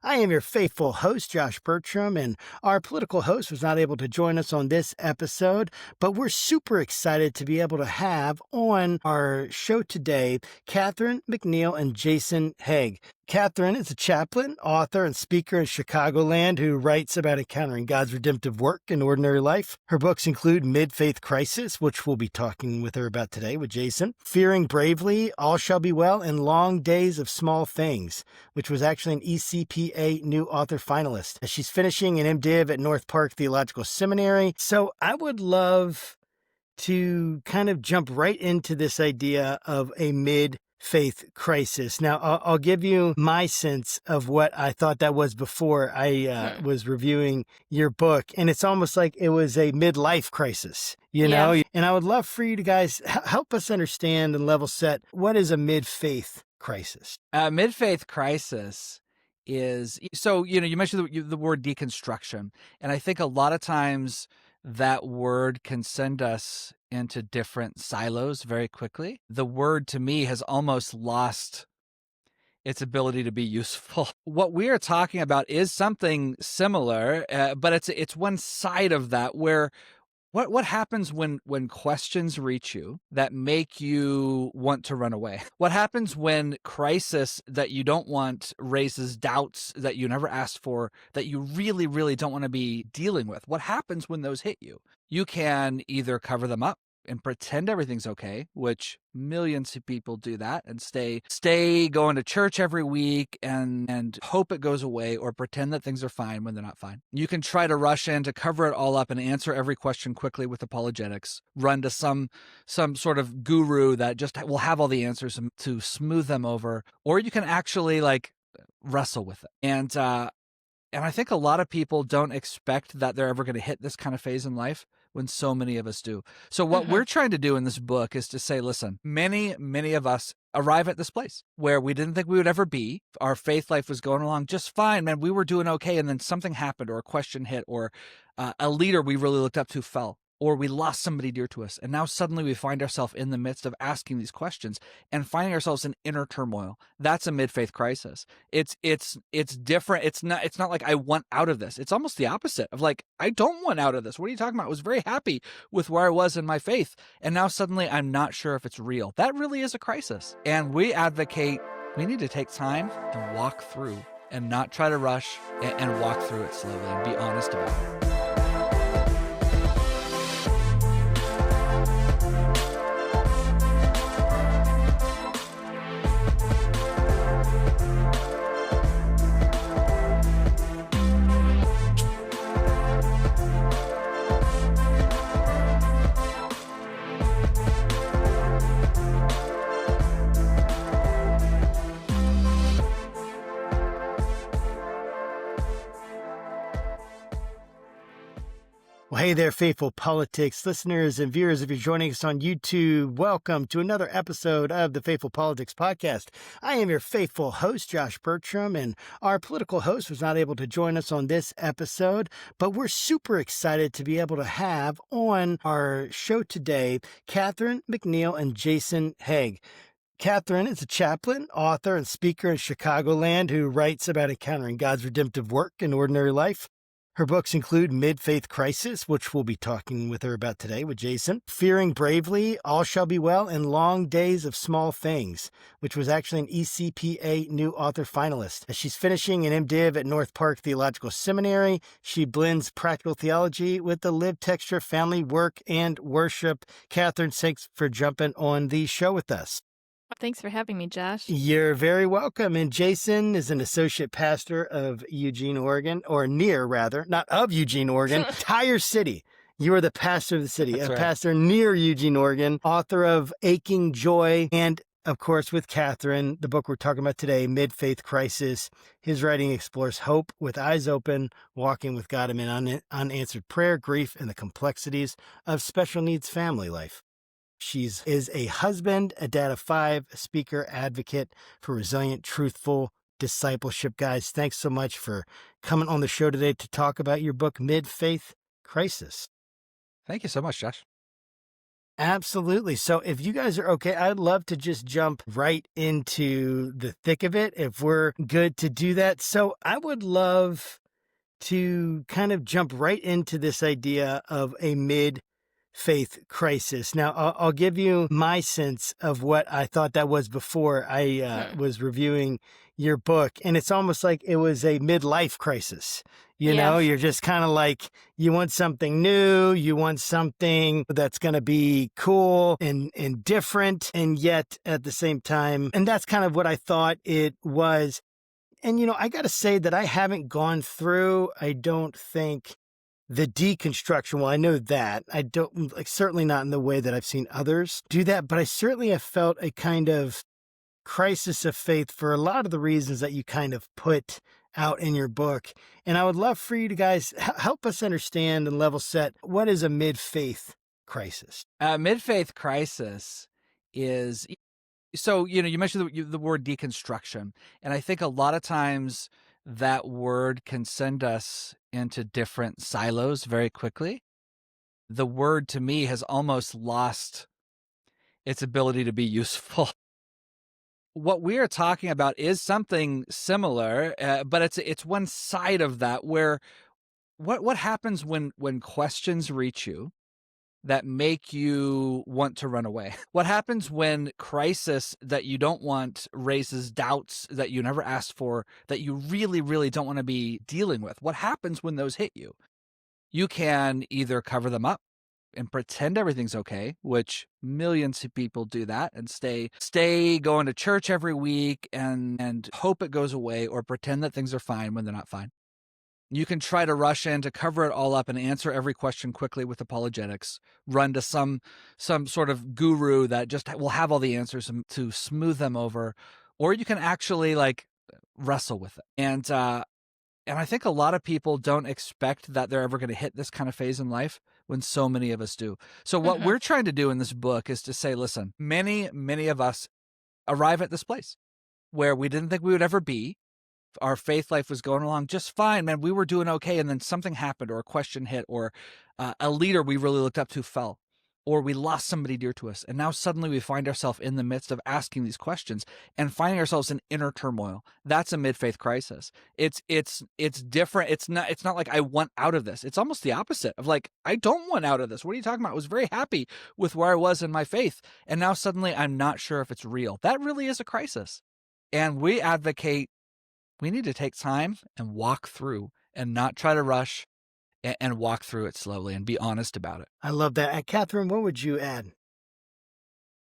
I am your faithful host, Josh Bertram, and our political host was not able to join us on this episode, but we're super excited to be able to have on our show today Catherine McNiel and Jason Hague. Catherine is a chaplain, author, and speaker in Chicagoland who writes about encountering God's redemptive work in ordinary life. Her books include Mid-Faith Crisis, which we'll be talking with her about today with Jason, Fearing Bravely, All Shall Be Well, and Long Days of Small Things, which was actually an ECPA New Author finalist. She's finishing an MDiv at North Park Theological Seminary. So I would love to kind of jump right into this idea of a mid-faith crisis. Now, I'll give you my sense of what I thought that was before I was reviewing your book. And it's almost like it was a midlife crisis, you know? And I would love for you to guys help us understand and level set, what is a mid-faith crisis? Mid-faith crisis is, so, you mentioned the word deconstruction. And I think a lot of times that word can send us into different silos very quickly. The word to me has almost lost its ability to be useful. What we are talking about is something similar, but it's one side of that where what happens when questions reach you that make you want to run away? What happens when crisis that you don't want raises doubts that you never asked for, that you really, really don't want to be dealing with? What happens when those hit you? You can either cover them up and pretend everything's okay, which millions of people do that, and stay going to church every week and hope it goes away, or pretend that things are fine when they're not fine. You can try to rush in to cover it all up and answer every question quickly with apologetics, run to some sort of guru that just will have all the answers to smooth them over, or you can actually wrestle with it. And I think a lot of people don't expect that they're ever going to hit this kind of phase in life, when so many of us do. So what we're trying to do in this book is to say, listen, many of us arrive at this place where we didn't think we would ever be. Our faith life was going along just fine, man. We were doing okay. And then something happened, or a question hit, or a leader we really looked up to fell, or we lost somebody dear to us. And now suddenly we find ourselves in the midst of asking these questions and finding ourselves in inner turmoil. That's a mid-faith crisis. It's different. It's not like I want out of this. It's almost the opposite of I don't want out of this. What are you talking about? I was very happy with where I was in my faith. And now suddenly I'm not sure if it's real. That really is a crisis. And we advocate we need to take time and walk through, and not try to rush, and walk through it slowly and be honest about it. Well, hey there, faithful politics listeners and viewers. If you're joining us on YouTube, welcome to another episode of the Faithful Politics Podcast. I am your faithful host, Josh Bertram, and our political host was not able to join us on this episode, but we're super excited to be able to have on our show today Catherine McNiel and Jason Hague. Catherine is a chaplain, author, and speaker in Chicagoland who writes about encountering God's redemptive work in ordinary life. Her books include Mid-Faith Crisis, which we'll be talking with her about today with Jason, Fearing Bravely, All Shall Be Well, and Long Days of Small Things, which was actually an ECPA New Author finalist. As she's finishing an MDiv at North Park Theological Seminary, she blends practical theology with the lived texture of family, work, and worship. Catherine, thanks for jumping on the show with us. Thanks for having me, Josh. You're very welcome. And Jason is an associate pastor of Eugene, Oregon, or near, rather, not of Eugene, Oregon, Tire City. You are the pastor of the city, That's a right. pastor near Eugene, Oregon, author of Aching Joy, and of course, with Catherine, the book we're talking about today, Mid-Faith Crisis. His writing explores hope with eyes open, walking with God amid unanswered prayer, grief, and the complexities of special needs family life. She is a husband, a dad of 5, a speaker, advocate for resilient, truthful discipleship. Guys, thanks so much for coming on the show today to talk about your book, Mid-Faith Crisis. Thank you so much, Josh. Absolutely. So if you guys are okay, I'd love to just jump right into the thick of it if we're good to do that. So I would love to kind of jump right into this idea of a mid faith crisis. Now, I'll give you my sense of what I thought that was before I was reviewing your book. And it's almost like it was a midlife crisis. You know, you're just kind of like, you want something new, you want something that's going to be cool and different. And yet at the same time, and that's kind of what I thought it was. And, I got to say that I haven't gone through, I don't think, the deconstruction. Well, I know that. I don't, like, certainly not in the way that I've seen others do that, but I certainly have felt a kind of crisis of faith for a lot of the reasons that you kind of put out in your book. And I would love for you to guys help us understand and level set, what is a mid-faith crisis? Mid-faith crisis is, so, you mentioned the word deconstruction, and I think a lot of times that word can send us into different silos very quickly. The word to me has almost lost its ability to be useful. What we are talking about is something similar, but it's one side of that, where what happens when questions reach you that make you want to run away? What happens when crisis that you don't want raises doubts that you never asked for, that you really, really don't want to be dealing with? What happens when those hit you? You can either cover them up and pretend everything's okay, which millions of people do that, and stay going to church every week and hope it goes away, or pretend that things are fine when they're not fine. You can try to rush in to cover it all up and answer every question quickly with apologetics, run to some sort of guru that just will have all the answers to smooth them over, or you can actually wrestle with it. And I think a lot of people don't expect that they're ever going to hit this kind of phase in life, when so many of us do. So what we're trying to do in this book is to say, listen, many, many of us arrive at this place where we didn't think we would ever be. Our faith life was going along just fine, man. We were doing okay. And then something happened, or a question hit, or a leader we really looked up to fell, or we lost somebody dear to us. And now suddenly we find ourselves in the midst of asking these questions and finding ourselves in inner turmoil. That's a mid-faith crisis. It's different. It's not like I want out of this. It's almost the opposite of like, I don't want out of this. What are you talking about? I was very happy with where I was in my faith, and now suddenly I'm not sure if it's real. That really is a crisis. And we advocate we need to take time and walk through, and not try to rush, and walk through it slowly and be honest about it. I love that. And Catherine, what would you add?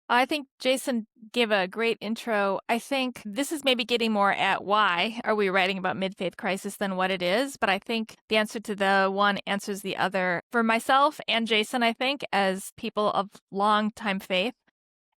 I think Jason gave a great intro. I think this is maybe getting more at why are we writing about mid-faith crisis than what it is. But I think the answer to the one answers the other. For myself and Jason, I think, as people of long-time faith,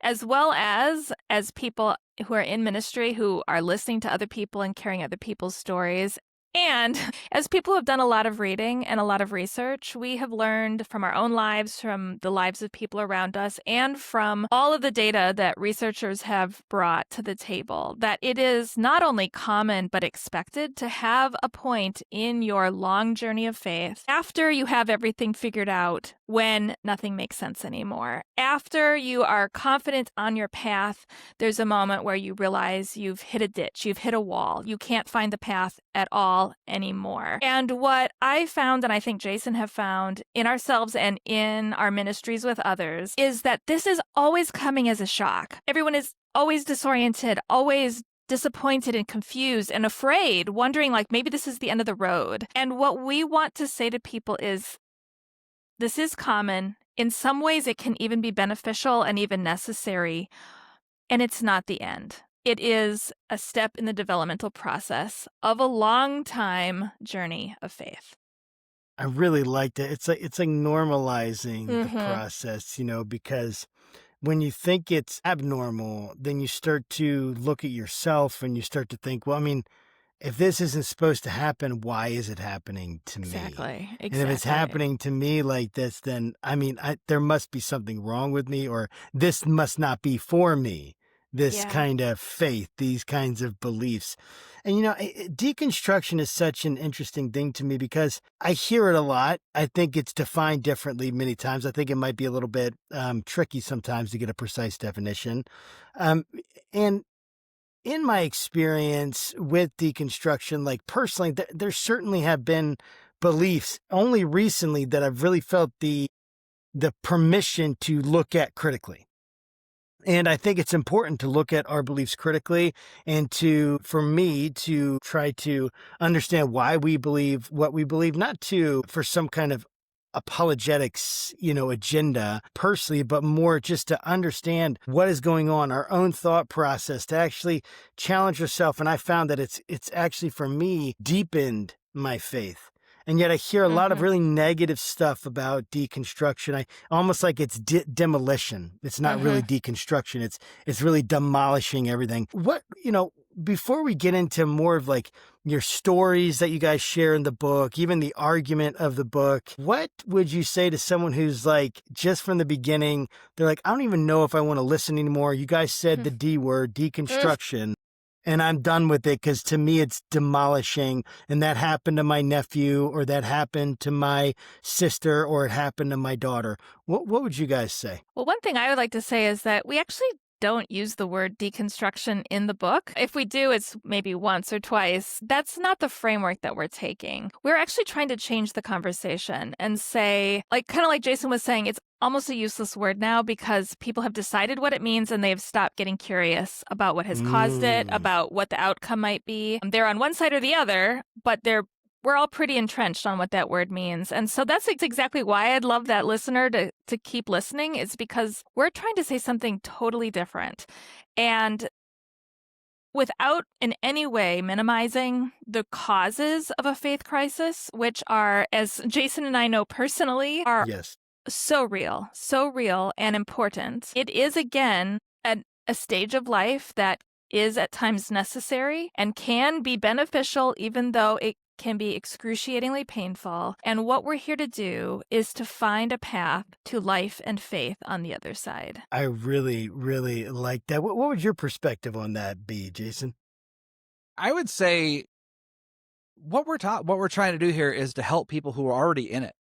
as well as people who are in ministry, who are listening to other people and carrying other people's stories. And as people who have done a lot of reading and a lot of research, we have learned from our own lives, from the lives of people around us, and from all of the data that researchers have brought to the table, that it is not only common but expected to have a point in your long journey of faith after you have everything figured out, when nothing makes sense anymore. After you are confident on your path, there's a moment where you realize you've hit a ditch, you've hit a wall, you can't find the path at all anymore. And what I found, and I think Jason have found in ourselves and in our ministries with others, is that this is always coming as a shock. Everyone is always disoriented, always disappointed and confused and afraid, wondering like maybe this is the end of the road. And what we want to say to people is, this is common. In some ways, it can even be beneficial and even necessary, and it's not the end. It is a step in the developmental process of a long time journey of faith. I really liked it. It's like normalizing the process, because when you think it's abnormal, then you start to look at yourself and you start to think, well, I mean, if this isn't supposed to happen, why is it happening to me? Exactly. And if it's happening to me like this, then, I mean, there must be something wrong with me, or this must not be for me. this Yeah. kind of faith, these kinds of beliefs. And, deconstruction is such an interesting thing to me because I hear it a lot. I think it's defined differently many times. I think it might be a little bit tricky sometimes to get a precise definition. Um, and in my experience with deconstruction, like personally, there certainly have been beliefs only recently that I've really felt the permission to look at critically. And I think it's important to look at our beliefs critically and for me to try to understand why we believe what we believe, not for some kind of apologetics, agenda personally, but more just to understand what is going on, our own thought process, to actually challenge yourself. And I found that it's actually for me deepened my faith. And yet I hear a lot of really negative stuff about deconstruction. I almost like it's demolition. It's not really deconstruction. It's really demolishing everything. Before we get into more of like your stories that you guys share in the book, even the argument of the book, what would you say to someone who's like, just from the beginning, they're like, I don't even know if I want to listen anymore. You guys said the D word, deconstruction. And I'm done with it because to me it's demolishing. And that happened to my nephew, or that happened to my sister, or it happened to my daughter. What would you guys say? Well, one thing I would like to say is that we actually don't use the word deconstruction in the book. If we do, it's maybe once or twice. That's not the framework that we're taking. We're actually trying to change the conversation and say, kind of like Jason was saying, it's almost a useless word now because people have decided what it means and they've stopped getting curious about what has caused it, about what the outcome might be. They're on one side or the other, but we're all pretty entrenched on what that word means. And so that's exactly why I'd love that listener to keep listening, is because we're trying to say something totally different. And without in any way minimizing the causes of a faith crisis, which are, as Jason and I know personally, are so real and important. It is, again, a stage of life that is at times necessary and can be beneficial, even though it can be excruciatingly painful. And what we're here to do is to find a path to life and faith on the other side. I really, really like that. What would your perspective on that be, Jason? I would say what we're trying to do here is to help people who are already in it.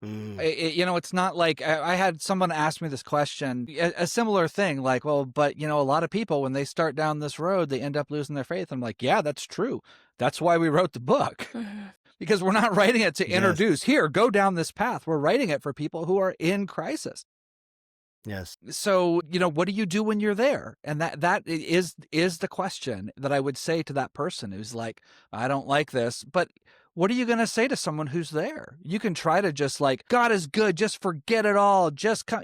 It's not like I had someone ask me this question, a similar thing, like, well, but a lot of people, when they start down this road, they end up losing their faith. I'm like, yeah, that's true. That's why we wrote the book, because we're not writing it to introduce, here, go down this path. We're writing it for people who are in crisis. Yes. So, what do you do when you're there? And that is the question that I would say to that person who's like, I don't like this, but what are you going to say to someone who's there? You can try to just like, God is good, just forget it all, just come,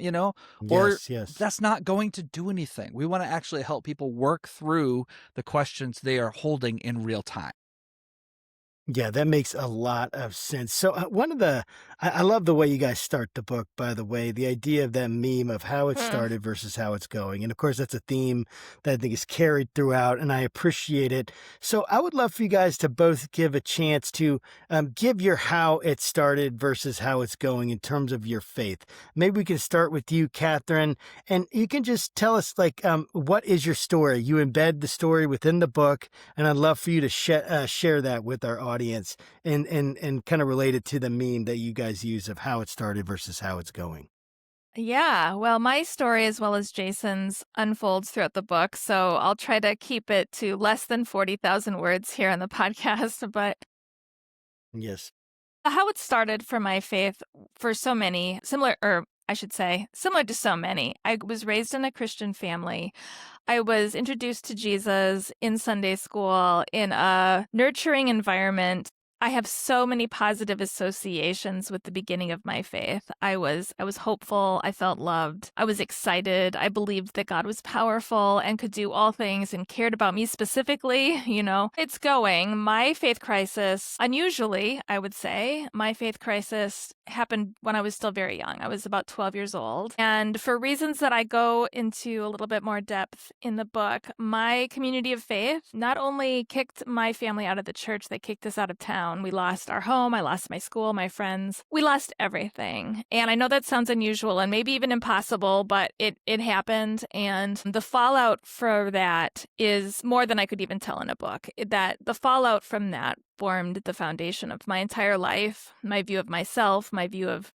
or that's not going to do anything. We want to actually help people work through the questions they are holding in real time. Yeah, that makes a lot of sense. So I love the way you guys start the book, by the way, the idea of that meme of how it started versus how it's going. And of course, that's a theme that I think is carried throughout, and I appreciate it. So I would love for you guys to both give a chance to give your how it started versus how it's going in terms of your faith. Maybe we can start with you, Catherine, and you can just tell us, what is your story? You embed the story within the book, and I'd love for you to share that with our audience. And kind of related to the meme that you guys use of how it started versus how it's going. Yeah, well, my story, as well as Jason's, unfolds throughout the book, so I'll try to keep it to less than 40,000 words here on the podcast. But yes, how it started for my faith, for so many, similar to so many. I was raised in a Christian family. I was introduced to Jesus in Sunday school in a nurturing environment. I have so many positive associations with the beginning of my faith. I was hopeful. I felt loved. I was excited. I believed that God was powerful and could do all things and cared about me specifically. It's going. My faith crisis, unusually, I would say, my faith crisis happened when I was still very young. I was about 12 years old. And for reasons that I go into a little bit more depth in the book, my community of faith not only kicked my family out of the church, they kicked us out of town. down. We lost our home. I lost my school, my friends. We lost everything. And I know that sounds unusual and maybe even impossible, but it happened. And the fallout for that is more than I could even tell in a book. That the fallout from that formed the foundation of my entire life, my view of myself, my view of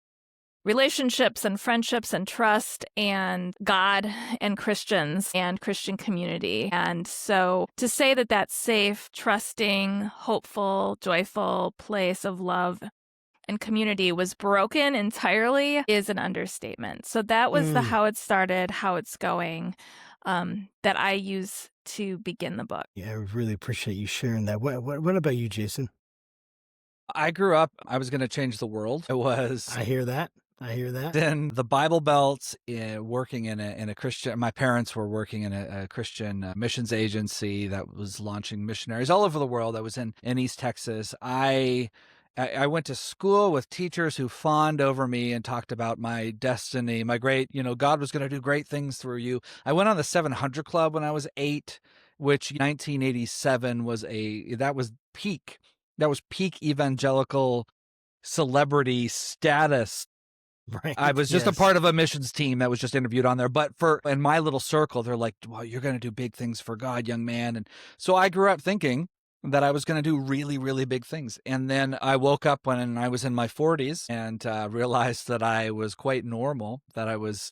relationships and friendships and trust and God and Christians and Christian community. And so to say that that safe, trusting, hopeful, joyful place of love and community was broken entirely is an understatement. So that was the how it started, how it's going, that I use to begin the book. Yeah, I really appreciate you sharing that. What about you, Jason? I grew up, I was going to change the world. It was I hear that. in the Bible Belt, working in a Christian. My parents were working in a Christian missions agency that was launching missionaries all over the world. I was in East Texas. I went to school with teachers who fawned over me and talked about my destiny, my great, God was going to do great things through you. I went on the 700 Club when I was 8, which 1987 was that was peak evangelical celebrity status. Right. I was just a part of a missions team that was just interviewed on there. But in my little circle, they're like, well, you're going to do big things for God, young man. And so I grew up thinking that I was going to do really, really big things. And then I woke up when I was in my 40s and realized that I was quite normal, that I was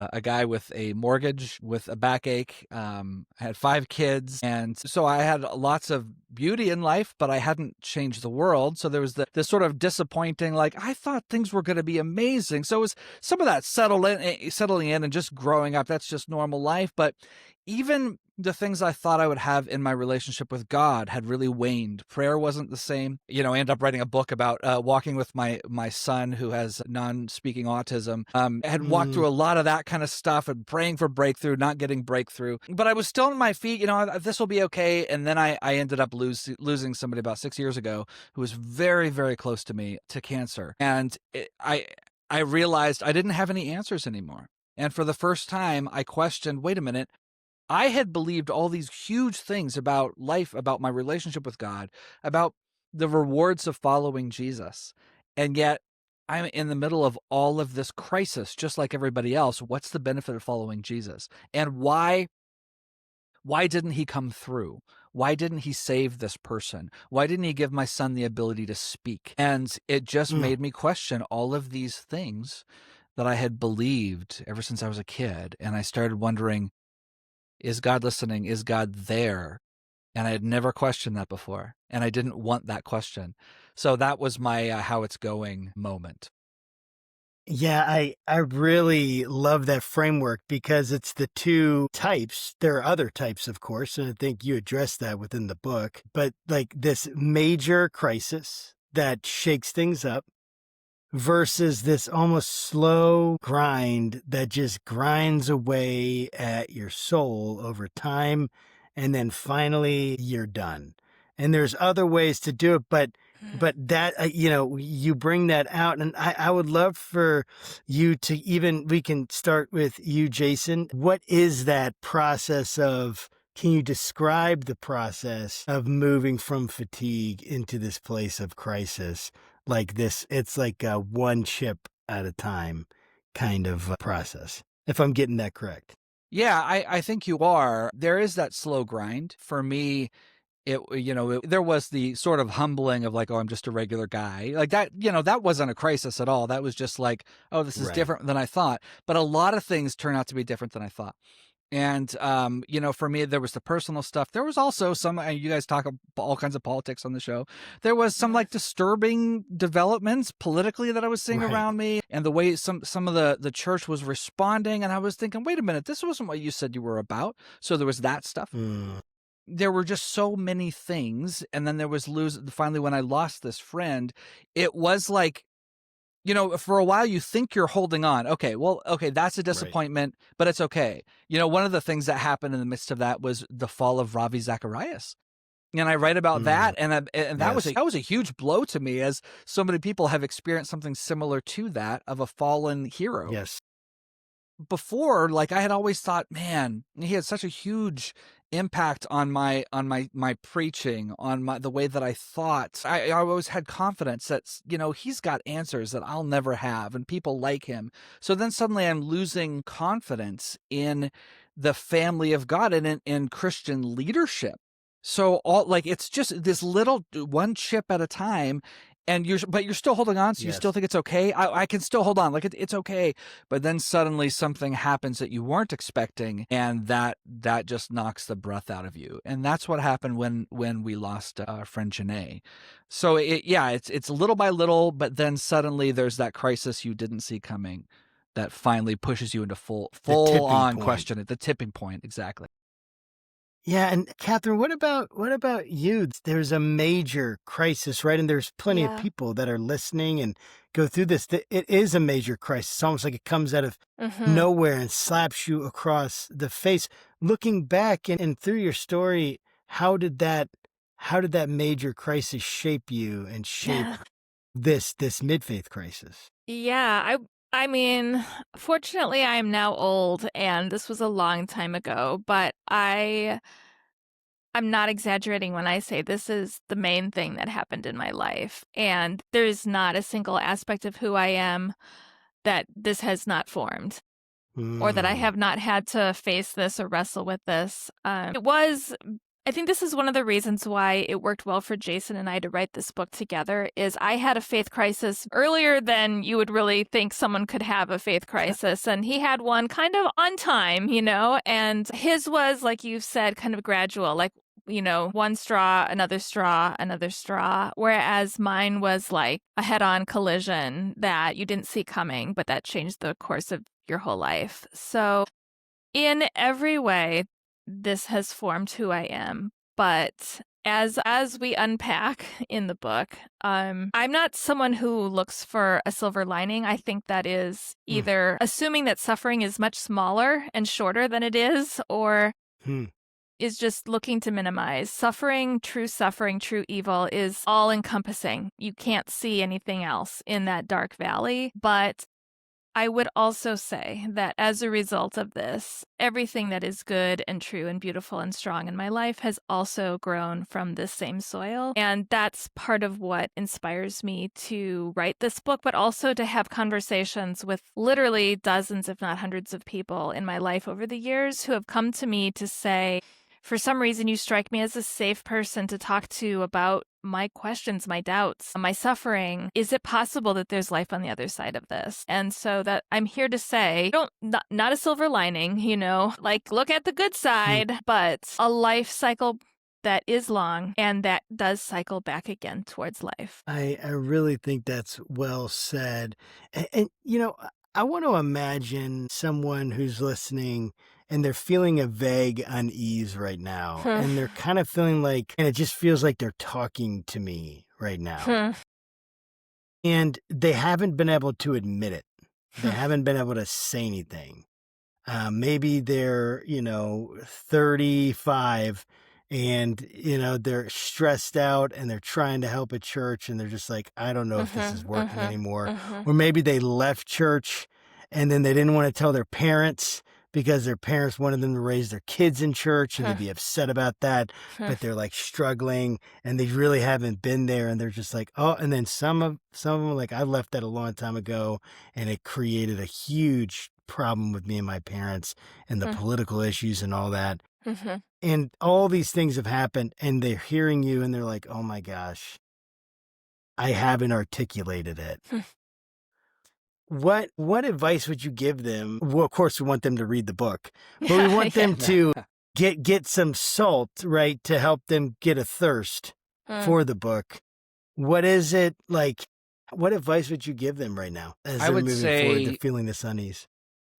a guy with a mortgage, with a backache, had 5 kids. And so I had lots of beauty in life, but I hadn't changed the world. So there was this sort of disappointing, like, I thought things were going to be amazing. So it was some of that settling in and just growing up. That's just normal life. But even the things I thought I would have in my relationship with God had really waned. Prayer wasn't the same. I ended up writing a book about walking with my son who has non-speaking autism. Had walked through a lot of that kind of stuff and praying for breakthrough, not getting breakthrough. But I was still on my feet, this will be okay. And then I ended up losing somebody about 6 years ago who was very, very close to me to cancer. And I realized I didn't have any answers anymore. And for the first time, I questioned, wait a minute, I had believed all these huge things about life, about my relationship with God, about the rewards of following Jesus. And yet I'm in the middle of all of this crisis, just like everybody else. What's the benefit of following Jesus? And why didn't he come through? Why didn't he save this person? Why didn't he give my son the ability to speak? And it just made me question all of these things that I had believed ever since I was a kid. And I started wondering, is God listening? Is God there? And I had never questioned that before. And I didn't want that question. So that was my how it's going moment. Yeah, I really love that framework because it's the two types. There are other types, of course, and I think you addressed that within the book. But like this major crisis that shakes things up versus this almost slow grind that just grinds away at your soul over time. And then finally you're done. And there's other ways to do it, but that, you bring that out. And I would love for you to we can start with you, Jason. What is that process of, can you describe the process of moving from fatigue into this place of crisis? Like this, it's like a one chip at a time kind of process, if I'm getting that correct. Yeah, I think you are. There is that slow grind. For me, there was the sort of humbling of like, oh, I'm just a regular guy. Like that, that wasn't a crisis at all. That was just like, oh, this is different than I thought. But a lot of things turn out to be different than I thought. And, for me, there was the personal stuff. There was also some, you guys talk all kinds of politics on the show. There was some like disturbing developments politically that I was seeing around me, and the way some of the church was responding. And I was thinking, wait a minute, this wasn't what you said you were about. So there was that stuff. There were just so many things. And then there was finally, when I lost this friend, it was like, for a while you think you're holding on. Okay, that's a disappointment, but it's okay. One of the things that happened in the midst of that was the fall of Ravi Zacharias. And I write about that, and that was a huge blow to me, as so many people have experienced something similar to that, of a fallen hero. Yes. Before, like, I had always thought, man, he had such a huge impact on my preaching, on the way that I thought. I always had confidence that, he's got answers that I'll never have, and people like him. So then suddenly I'm losing confidence in the family of God and in Christian leadership. So it's just this little one chip at a time, and you're still holding on. So you still think it's okay. I can still hold on. It's okay. But then suddenly something happens that you weren't expecting, and that just knocks the breath out of you. And that's what happened when we lost our friend Janae. So it's little by little, but then suddenly there's that crisis you didn't see coming that finally pushes you into full on question, the tipping point. Exactly. Yeah, and Catherine, what about you? There's a major crisis, right? And there's plenty of people that are listening and go through this. It is a major crisis. It's almost like it comes out of nowhere and slaps you across the face. Looking back and through your story, how did that major crisis shape you and shape this mid-faith crisis? Yeah, I mean, fortunately, I am now old, and this was a long time ago, but I'm not exaggerating when I say this is the main thing that happened in my life. And there's not a single aspect of who I am that this has not formed, or that I have not had to face this or wrestle with this. I think this is one of the reasons why it worked well for Jason and I to write this book together. Is I had a faith crisis earlier than you would really think someone could have a faith crisis. And he had one kind of on time, and his was, like you said, kind of gradual, like, one straw, another straw, another straw. Whereas mine was like a head-on collision that you didn't see coming, but that changed the course of your whole life. So in every way, this has formed who I am. But as we unpack in the book, I'm not someone who looks for a silver lining. I think that is either assuming that suffering is much smaller and shorter than it is, or is just looking to minimize. Suffering, true evil is all encompassing. You can't see anything else in that dark valley. But I would also say that as a result of this, everything that is good and true and beautiful and strong in my life has also grown from this same soil. And that's part of what inspires me to write this book, but also to have conversations with literally dozens, if not hundreds of people in my life over the years who have come to me to say, for some reason, you strike me as a safe person to talk to about my questions, my doubts, my suffering. Is it possible that there's life on the other side of this? And so that I'm here to say, not a silver lining, like look at the good side, but a life cycle that is long and that does cycle back again towards life. I really think that's well said. And I want to imagine someone who's listening and they're feeling a vague unease right now. And they're kind of feeling like, and it just feels like they're talking to me right now. And they haven't been able to admit it. They haven't been able to say anything. Maybe they're, 35 and, they're stressed out and they're trying to help a church and they're just like, I don't know if this is working anymore. Or maybe they left church and then they didn't want to tell their parents because their parents wanted them to raise their kids in church and they'd be upset about that, but they're like struggling and they really haven't been there. And they're just like, oh, and then some of them are like, I left that a long time ago and it created a huge problem with me and my parents and the political issues and all that. And all these things have happened and they're hearing you and they're like, oh my gosh, I haven't articulated it. What advice would you give them? Well, of course, we want them to read the book, but we want them to get some salt, right, to help them get a thirst for the book. What is it like? What advice would you give them right now as they're moving forward to feeling this unease?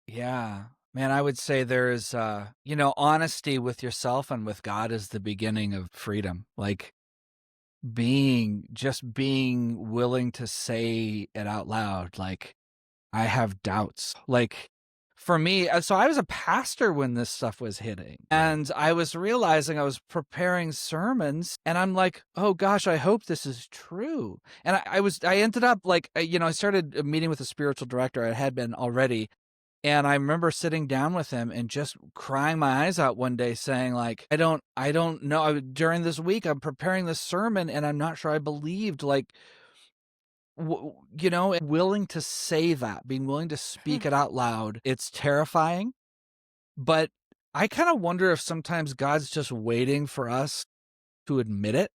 Yeah, man, I would say there's, honesty with yourself and with God is the beginning of freedom. Like being willing to say it out loud, like, I have doubts. Like for me, so I was a pastor when this stuff was hitting and I was realizing I was preparing sermons and I'm like, oh gosh, I hope this is true. And I ended up like, I started meeting with a spiritual director. I had been already. And I remember sitting down with him and just crying my eyes out one day saying, like, I don't know. During this week, I'm preparing this sermon and I'm not sure I believed, like, willing to say that, being willing to speak it out loud. It's terrifying, but I kind of wonder if sometimes God's just waiting for us to admit it.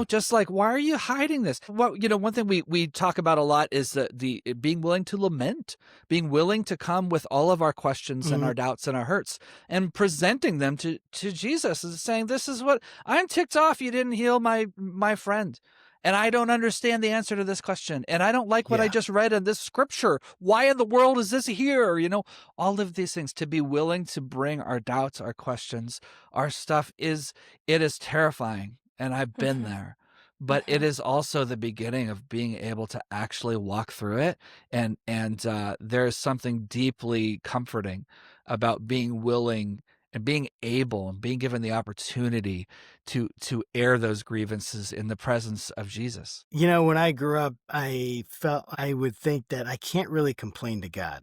Just like, why are you hiding this? Well, one thing we talk about a lot is the being willing to lament, being willing to come with all of our questions and our doubts and our hurts and presenting them to Jesus and saying, this is what I'm ticked off. You didn't heal my friend. And I don't understand the answer to this question. And I don't like what I just read in this scripture. Why in the world is this here? All of these things, to be willing to bring our doubts, our questions, our stuff it is terrifying. And I've been there, but it is also the beginning of being able to actually walk through it. And there's something deeply comforting about being willing and being able and being given the opportunity to air those grievances in the presence of Jesus. When I grew up, I would think that I can't really complain to God.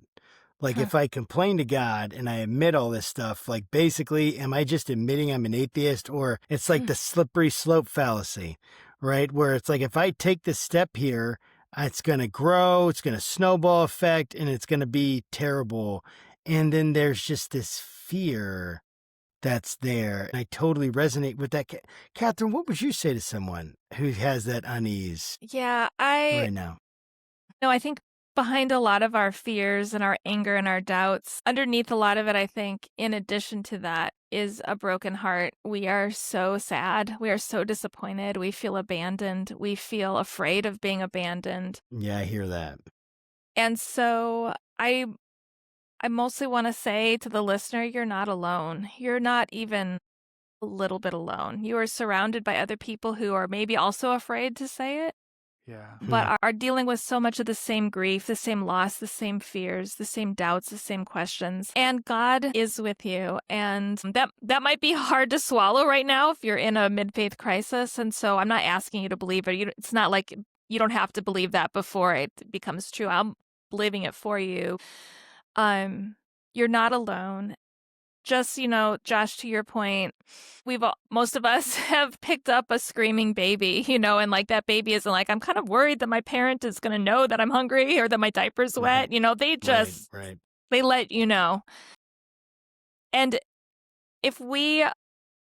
Like, if I complain to God and I admit all this stuff, like, basically, am I just admitting I'm an atheist? Or it's like the slippery slope fallacy, right? Where it's like, if I take this step here, it's going to grow, it's going to snowball effect, and it's going to be terrible. And then there's just this fear that's there. And I totally resonate with that. Catherine, what would you say to someone who has that unease Yeah, right now? No, I think behind a lot of our fears and our anger and our doubts, underneath a lot of it, I think, in addition to that, is a broken heart. We are so sad. We are so disappointed. We feel abandoned. We feel afraid of being abandoned. Yeah, I hear that. And so I mostly want to say to the listener, you're not alone. You're not even a little bit alone. You are surrounded by other people who are maybe also afraid to say it. Yeah. But are dealing with so much of the same grief, the same loss, the same fears, the same doubts, the same questions. And God is with you. And that might be hard to swallow right now if you're in a mid-faith crisis. And so I'm not asking you to believe it. It's not like you don't have to believe that before it becomes true. I'm believing it for you. You're not alone. Just, Josh, to your point, most of us have picked up a screaming baby, and like that baby isn't like, I'm kind of worried that my parent is going to know that I'm hungry or that my diaper's wet. They just, they let you know. And if we,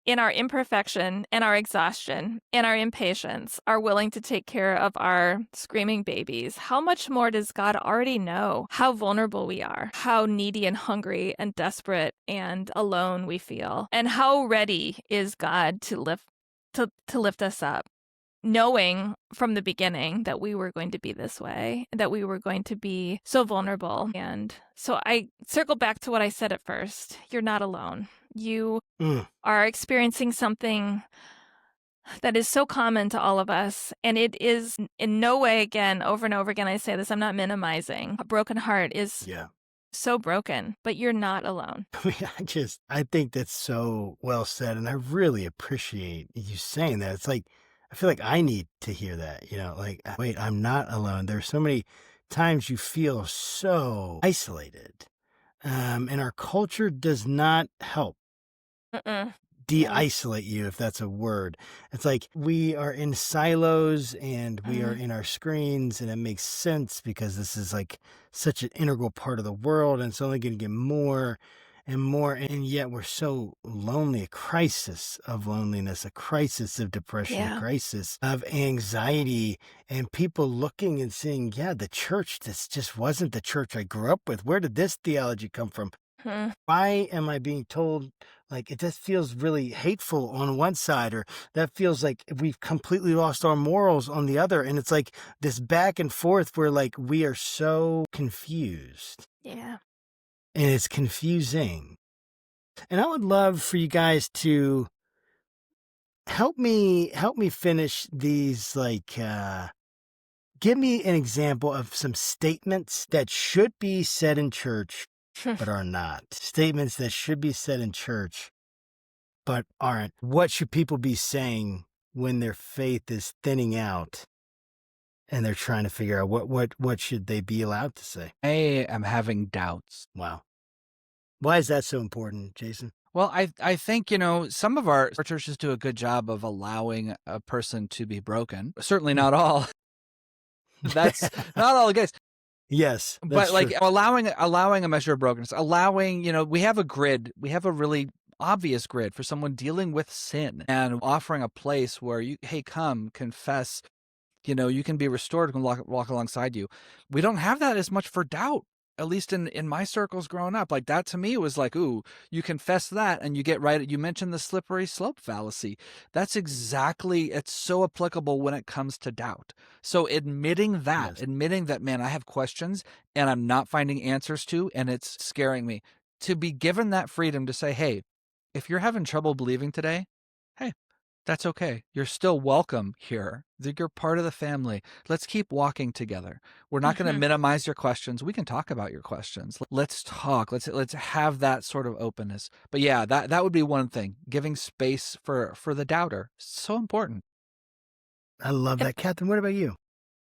in our imperfection and our exhaustion and our impatience, are willing to take care of our screaming babies, how much more does God already know how vulnerable we are, how needy and hungry and desperate and alone we feel, and how ready is God to lift us up, knowing from the beginning that we were going to be this way, that we were going to be so vulnerable. And so I circle back to what I said at first. You're not alone. You are experiencing something that is so common to all of us. And it is in no way, again, over and over again, I say this, I'm not minimizing. A broken heart is so broken, but you're not alone. I think that's so well said. And I really appreciate you saying that. It's like, I feel like I need to hear that, like, wait, I'm not alone. There's so many times you feel so isolated. And our culture does not help de-isolate you, if that's a word. It's like we are in silos and we are in our screens, and it makes sense because this is like such an integral part of the world, and it's only going to get more and more, and yet we're so lonely. A crisis of loneliness, a crisis of depression, a crisis of anxiety, and people looking and saying, the church, this just wasn't the church I grew up with. Where did this theology come from? Why am I being told, like, it just feels really hateful on one side, or that feels like we've completely lost our morals on the other? And it's like this back and forth where, like, we are so confused. Yeah. And it's confusing. And I would love for you guys to help me finish these, like, give me an example of some statements that should be said in church but are not. Statements that should be said in church but aren't. What should people be saying when their faith is thinning out and they're trying to figure out what should they be allowed to say. I am having doubts. Wow. Why is that so important, Jason? Well, I think, some of our churches do a good job of allowing a person to be broken. Certainly not all. That's not all the case. Yes, But like true. allowing a measure of brokenness, allowing, we have a grid. We have a really obvious grid for someone dealing with sin and offering a place where hey, come, confess, you can be restored and walk alongside you. We don't have that as much for doubt, at least in my circles growing up. Like that to me was like, ooh, you confess that and you get right. You mentioned the slippery slope fallacy. That's exactly, it's so applicable when it comes to doubt. So admitting that, man, I have questions and I'm not finding answers to, and it's scaring me. To be given that freedom to say, hey, if you're having trouble believing today, hey, that's okay. You're still welcome here. You're part of the family. Let's keep walking together. We're not going to minimize your questions. We can talk about your questions. Let's talk. Let's have that sort of openness. But yeah, that would be one thing. Giving space for the doubter. So important. I love that. Catherine, what about you?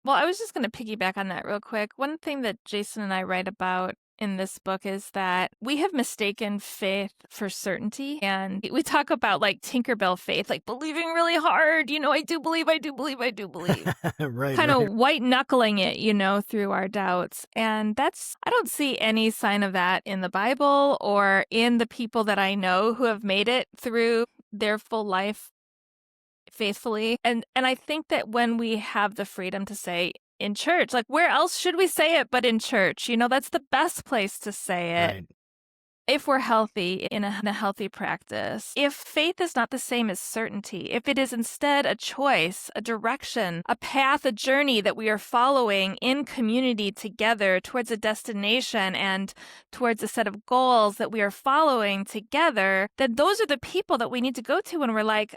Well, I was just going to piggyback on that real quick. One thing that Jason and I write about in this book is that we have mistaken faith for certainty. And we talk about like Tinkerbell faith, like believing really hard. I do believe, I do believe, I do believe. Right. Kind of white knuckling it, through our doubts. And I don't see any sign of that in the Bible or in the people that I know who have made it through their full life faithfully. And I think that when we have the freedom to say in church, like where else should we say it but in church? That's the best place to say it. Right. If we're healthy in a healthy practice, if faith is not the same as certainty, if it is instead a choice, a direction, a path, a journey that we are following in community together towards a destination and towards a set of goals that we are following together, then those are the people that we need to go to when we're like,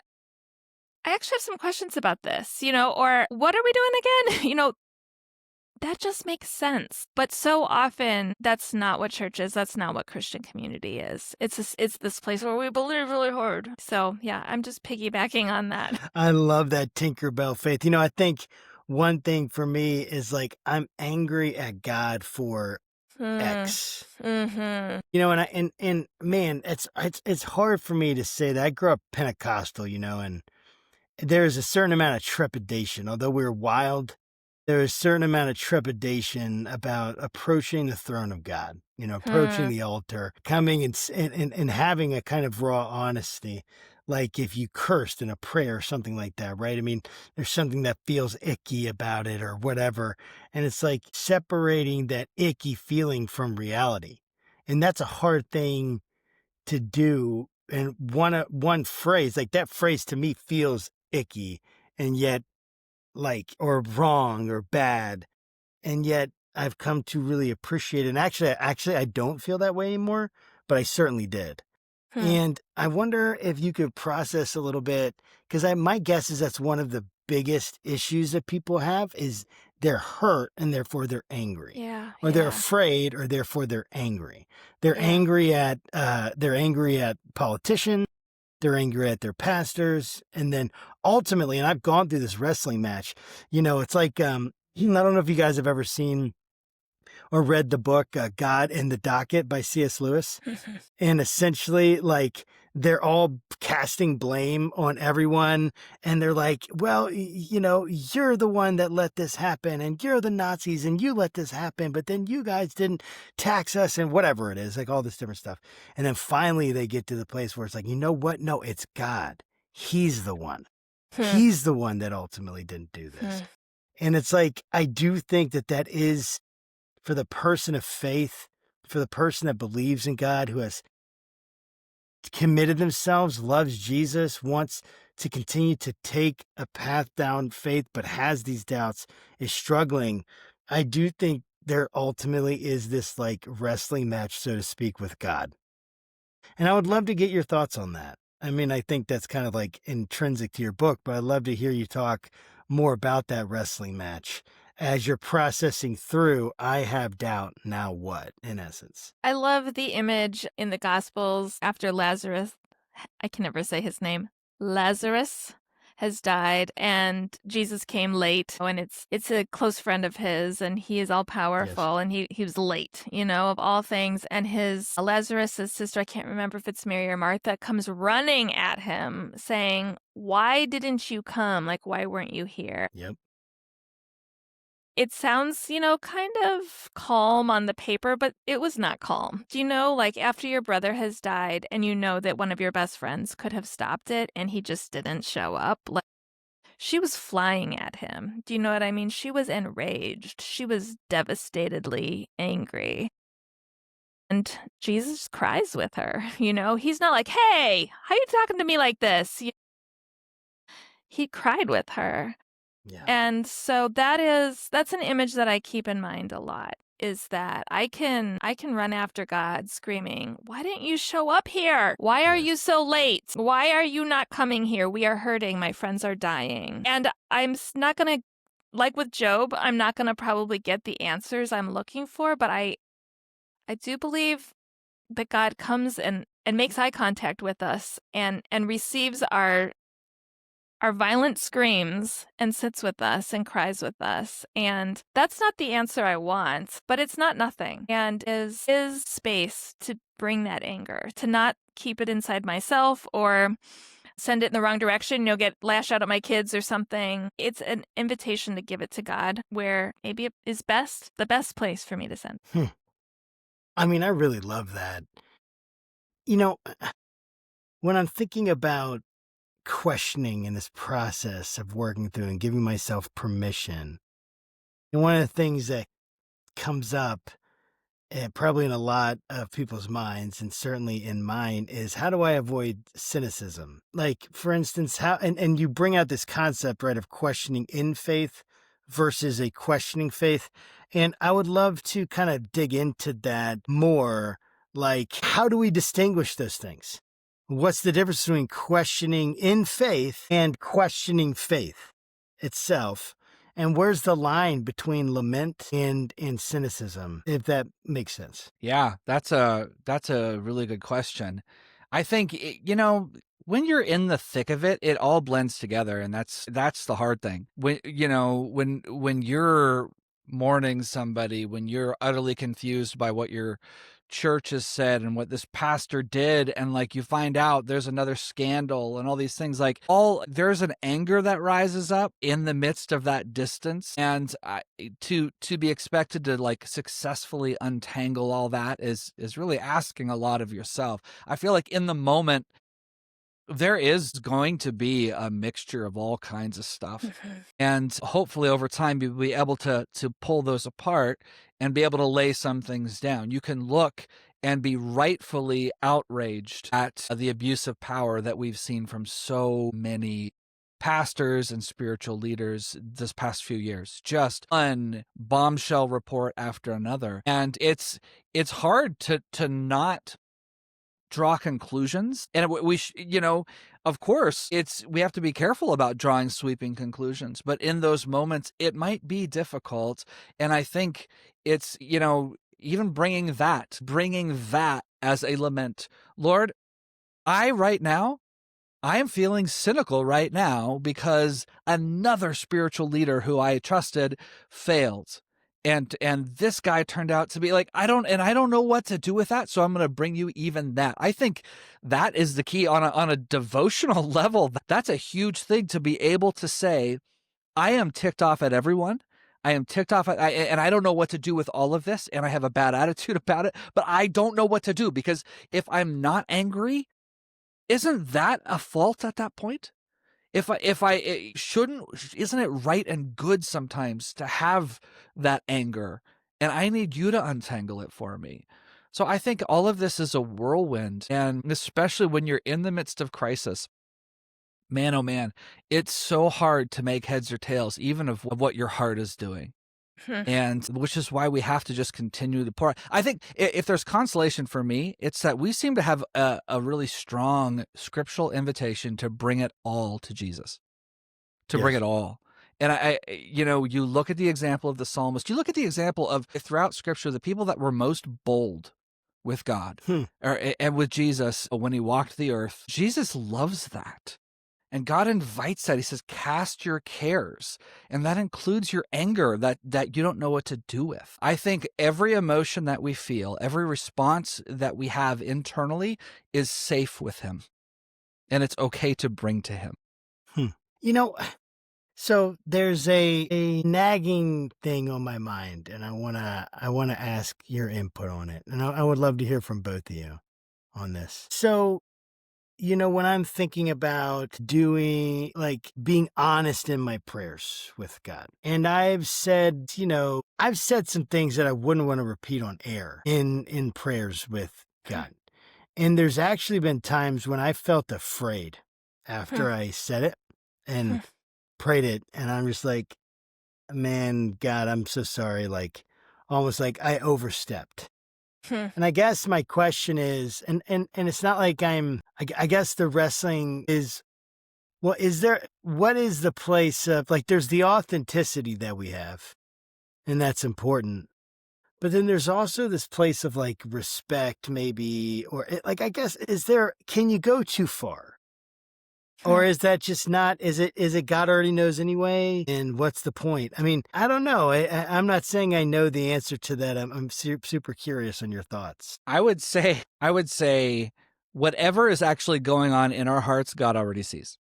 I actually have some questions about this, or what are we doing again? That just makes sense. But so often that's not what church is. That's not what Christian community is. It's this place where we believe really hard. So yeah, I'm just piggybacking on that. I love that Tinkerbell faith. I think one thing for me is like, I'm angry at God for X. Mm-hmm. And man, it's hard for me to say that. I grew up Pentecostal, and there's a certain amount of trepidation. Although we're wild, there is a certain amount of trepidation about approaching the throne of God, approaching the altar, coming and having a kind of raw honesty. Like if you cursed in a prayer or something like that, right? I mean, there's something that feels icky about it or whatever. And it's like separating that icky feeling from reality. And that's a hard thing to do. And one phrase, like that phrase to me feels icky and yet or wrong or bad. And yet I've come to really appreciate it. And actually, I don't feel that way anymore, but I certainly did. And I wonder if you could process a little bit, because my guess is that's one of the biggest issues that people have is they're hurt and therefore they're angry. Yeah. Or they're afraid or therefore they're angry. They're angry at politicians. They're angry at their pastors. And then ultimately, and I've gone through this wrestling match, it's like, I don't know if you guys have ever seen or read the book God in the Docket by C.S. Lewis. And essentially, like, they're all casting blame on everyone. And they're like, well, you're the one that let this happen. And you're the Nazis and you let this happen. But then you guys didn't tax us and whatever it is, like all this different stuff. And then finally they get to the place where it's like, you know what? No, it's God. He's the one. He's the one that ultimately didn't do this. And it's like, I do think that is for the person of faith, for the person that believes in God, who has committed themselves, loves Jesus, wants to continue to take a path down faith, but has these doubts, is struggling. I do think there ultimately is this like wrestling match, so to speak, with God. And I would love to get your thoughts on that. I mean, I think that's kind of like intrinsic to your book, but I'd love to hear you talk more about that wrestling match. As you're processing through, I have doubt, now what, in essence? I love the image in the Gospels after Lazarus, I can never say his name, Lazarus has died, and Jesus came late, and it's a close friend of his, and he is all powerful, and he was late, of all things, and his Lazarus' sister, I can't remember if it's Mary or Martha, comes running at him saying, "Why didn't you come? Like, why weren't you here?" Yep. It sounds, kind of calm on the paper, but it was not calm. Do you know, like after your brother has died and you know that one of your best friends could have stopped it and he just didn't show up? Like, she was flying at him. Do you know what I mean? She was enraged. She was devastatedly angry. And Jesus cries with her, He's not like, "Hey, how you talking to me like this?" He cried with her. Yeah. And so that's an image that I keep in mind a lot, is that I can run after God screaming, "Why didn't you show up here? Why are you so late? Why are you not coming here? We are hurting. My friends are dying." And I'm not going to, like with Job, I'm not going to probably get the answers I'm looking for, but I do believe that God comes and makes eye contact with us and receives our violent screams and sits with us and cries with us. And that's not the answer I want, but it's not nothing. And is space to bring that anger, to not keep it inside myself or send it in the wrong direction, get lash out at my kids or something. It's an invitation to give it to God, where maybe it is the best place for me to send. I mean, I really love that. When I'm thinking about questioning in this process of working through and giving myself permission, and one of the things that comes up probably in a lot of people's minds, and certainly in mine, is how do I avoid cynicism? Like, for instance, how, and you bring out this concept, right, of questioning in faith versus a questioning faith. And I would love to kind of dig into that more. Like, how do we distinguish those things? What's the difference between questioning in faith and questioning faith itself? And where's the line between lament and cynicism, if that makes sense? Yeah, that's a really good question. I think when you're in the thick of it, it all blends together, and that's the hard thing. When when you're mourning somebody, when you're utterly confused by what your church has said and what this pastor did, and like you find out there's another scandal and all these things, like there's an anger that rises up in the midst of that distance, and to be expected to like successfully untangle all that is really asking a lot of yourself. I feel like in the moment there is going to be a mixture of all kinds of stuff. And hopefully over time you'll be able to pull those apart and be able to lay some things down. You can look and be rightfully outraged at the abuse of power that we've seen from so many pastors and spiritual leaders this past few years. Just one bombshell report after another. And it's hard to not draw conclusions, and of course we have to be careful about drawing sweeping conclusions, but in those moments it might be difficult. And I think it's even bringing that as a lament. Lord, right now I am feeling cynical right now because another spiritual leader who I trusted failed. And this guy turned out to be like, I don't know what to do with that. So I'm going to bring you even that. I think that is the key on a devotional level. That's a huge thing, to be able to say, I am ticked off at everyone. I am ticked off and I don't know what to do with all of this. And I have a bad attitude about it, but I don't know what to do, because if I'm not angry, isn't that a fault at that point? Isn't it right and good sometimes to have that anger? And I need you to untangle it for me. So I think all of this is a whirlwind, and especially when you're in the midst of crisis, man, oh man, it's so hard to make heads or tails, even of what your heart is doing. And which is why we have to just continue to pour. I think if there's consolation for me, it's that we seem to have a really strong scriptural invitation to bring it all to Jesus, to bring it all. And you look at the example of the psalmist, you look at the example of throughout scripture, the people that were most bold with God and with Jesus when he walked the earth. Jesus loves that. And God invites that. He says, cast your cares. And that includes your anger that you don't know what to do with. I think every emotion that we feel, every response that we have internally is safe with him. And it's okay to bring to him. You know, so there's a nagging thing on my mind, and I wanna ask your input on it. And I would love to hear from both of you on this. So, when I'm thinking about being honest in my prayers with God, and I've said some things that I wouldn't want to repeat on air in prayers with God. And there's actually been times when I felt afraid after I said it and prayed it. And I'm just like, man, God, I'm so sorry. Like, almost like I overstepped. And I guess my question is, and it's not like I guess the wrestling is, what is the place of, like, there's the authenticity that we have, and that's important. But then there's also this place of like respect, maybe, or I guess, can you go too far? Or is that just not, is it God already knows anyway? And what's the point? I mean, I don't know. I'm not saying I know the answer to that. I'm super curious on your thoughts. I would say whatever is actually going on in our hearts, God already sees.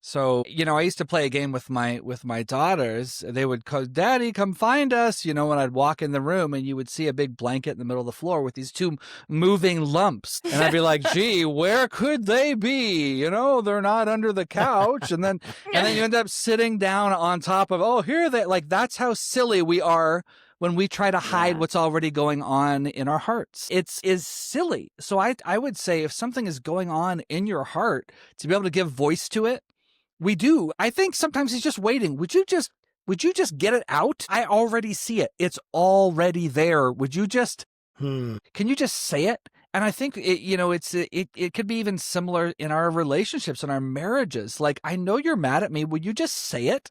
So, I used to play a game with my daughters. They would call, Daddy, come find us, when I'd walk in the room, and you would see a big blanket in the middle of the floor with these two moving lumps. And I'd be like, gee, where could they be? They're not under the couch. And then you end up sitting down on top of, oh, here they, like, that's how silly we are when we try to hide what's already going on in our hearts. It is silly. So I would say, if something is going on in your heart, to be able to give voice to it, we do. I think sometimes he's just waiting. Would you just get it out? I already see it. It's already there. Would you just, can you just say it? And I think it could be even similar in our relationships and our marriages. Like, I know you're mad at me. Would you just say it?